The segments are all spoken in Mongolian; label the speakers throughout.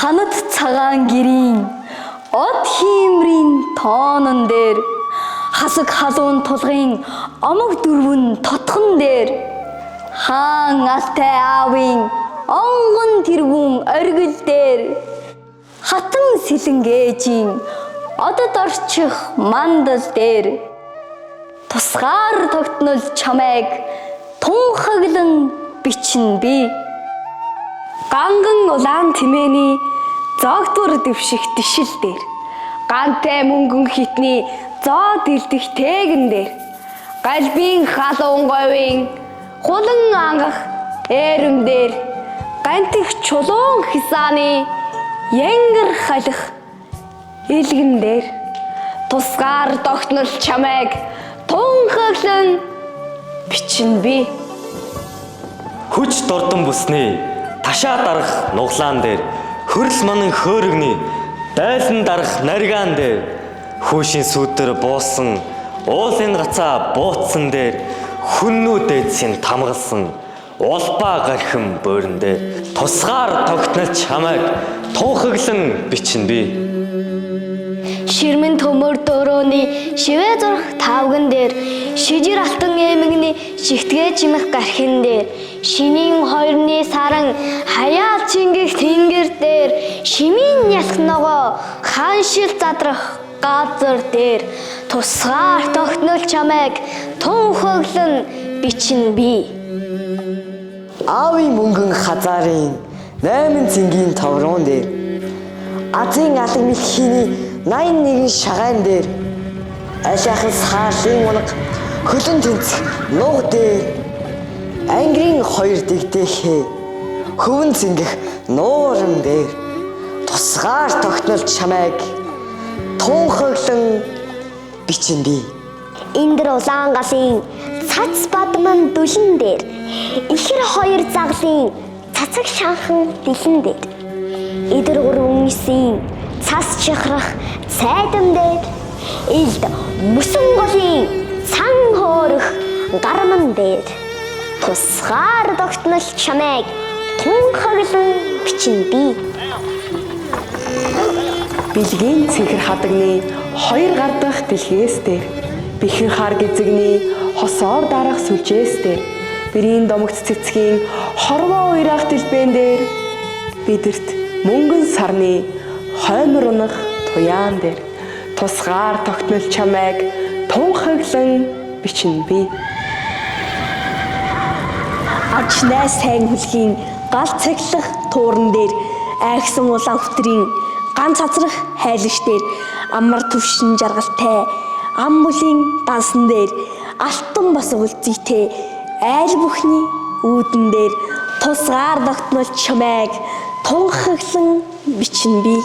Speaker 1: ханад цагаан гэрийн од хиймрийн тоонон дээр хасаг халуун тулгын омог дөрвөн тотхон дээр хаан алтай аавын онгон тэргүүн оргил дээр хатан сэлэнгээжийн одод орчих мандал дээр тусгаар тогтнол чамайг тунхаглан бичнэ би ганган улаан тэмээний зогдвор дэвших тишил дээр гантай мөнгөн хитний зоо дэлдэх тээгэн дээр галбийн халуун говийн хулан ангах эрэм дээр гантих чулуун хисааны янгар халих илгэн дээр тусгаар тогтнол чамайг тунхаглан бичнэ би
Speaker 2: хүч дордон бүсний ташаа дарах нуглаан дээр хөрл манан хөөргөний дайлан дарах наргаан дээр хүүшийн сүүдэр буусан уулын гацаа бууцсан дээр хүннүүд эцсийн тамгалсан улбаа гархим буурн дээр тусгаар тогтнол чамайг тунхаглан бичнэ би
Speaker 1: ширмэн төмөр дөрөөний шивээ зурх тавган дээр шижир алтан эмэгний шигтгээ чимэх гархин дээр шинийн хоёрны саран хаяа чингэх тэнгэр дээр шимийн ялх ногоо хааншил задрах газар дээр тусгаар тогтнол чамайг тунхаглан бичнэ би
Speaker 3: аавын мөнгөн хазаарын 8 цэнгийн товрон дээр Азийн алаг мэлхийний 81 шагаан дээр алиахан саалын унаг хөлөн тэнцэх нуг дээр ангирын хоёр дэгдэхээ хөвөн цэнгэх нууран дээр тусгаар тогтнол чамайг тунхаглан бичнэ би
Speaker 4: Индэр улаан галын цац бадман дүлэн дээр ихэр хоёр заглын цацаг шанхан дэлэн дээр эдэр гурван нисэн цас чихрах цайдан дээр илд мөсөн голын цан хөөрөх гарман дээр тусгаар тогтнол чамайг тунхаглан бичнэ би
Speaker 5: бэлгийн цэнхэр хадагны хоёр гар дахь дэлхээс дээр бэхэн хар гизэгний хосоор дарах сүлжээс дээр бэрийн домогт цэцгийн хорвоо уйрах дэлбэн дээр бидэрт мөнгөн сарны хоймор унах туяан дээр тусгаар тогтнол чамайг тунхаглан бичнэ би
Speaker 1: Арчнаа сайн хүлгийн гал цаглах тууран дээр айхсан улаан хөтрийн ганц цацрах хайлш дээр амар төвшин жаргалтай ам бүлийн дансан дээр алтан босго үлзийтэй айл бүхний үүдэн дээр тусгаар тогтнол чамайг тунхаглан бичнэ би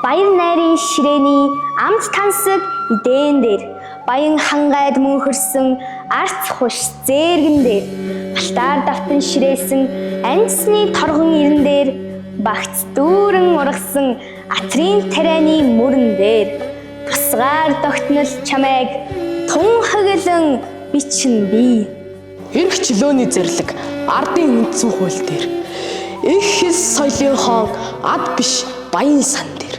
Speaker 4: баян найрын ширээний амт тансаг эдэн дээр баян хангайд мөнхөрсөн арц хуш зээргэн дээр балтаар давтан ширээсэн анцны торгон ирэн дээр багц дүүрэн ургасан атрийн тарианы мөрөн дээр тусгаар тогтнол чамайг тунхаглан бичнэ би
Speaker 5: эрх чөлөөний зэрлэг ардын үндсэн хууль дээр их хэл соёлын хоон ад биш баян сан дээр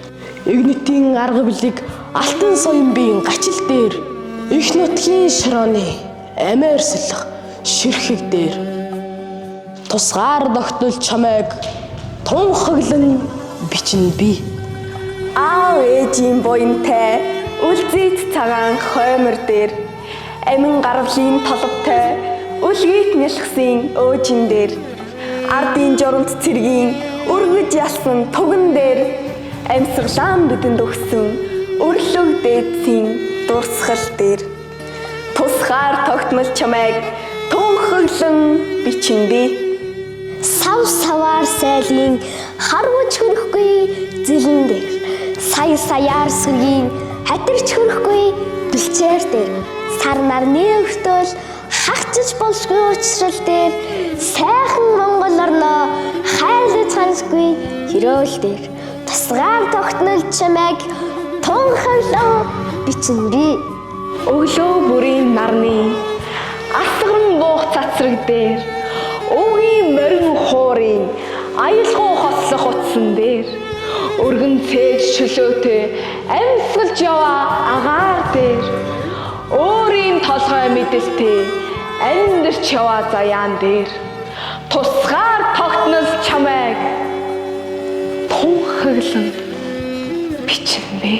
Speaker 5: игнитийн арга билег алтан соён биеийн гачил дээр их нутгийн шорооны амиар сэлэх ширхэг дээр тусгаар тогтнол чамайг тунхаглан бичнэ би
Speaker 1: аав ээжийн буянтай үлзийт цагаан хоймор дээр амин гарвлын толбтой үлгийт нялхсын өөжин дээр ардын жоромт цэргийн өргөж ялсан туган дээр амьсгалаан бидэнд өгсөн өрлөг дээдсийн дурсгал дээр тусгаар тогтмол чамайг тунхаглан бичнэ би
Speaker 4: сав саваар сайлын харвж хөрөхгүй зэлэн дээр сая саяар сүргийн хатирч хөрөхгүй бэлчээр дээр сар нарны өртөл хагчиж болшгүй уучрал дээр сайхан Монгол орноо хайлж хансгүй хөрөөл дээр тусгаар тогтнол чамайг тунхаглан бичнэ би
Speaker 1: өглөө бүрийн нарны асгаран буух цацраг дээр өвгийн морин хуурын аялгау хослох утсан дээр
Speaker 5: өргөн цээж чөлөөтэй амьсгалж яваа агаар дээр өөрийн толгой мэдэлтэй амьдарч яваа заяан дээр тусгаар тогтнол чамайг тунхаглан бичнэ.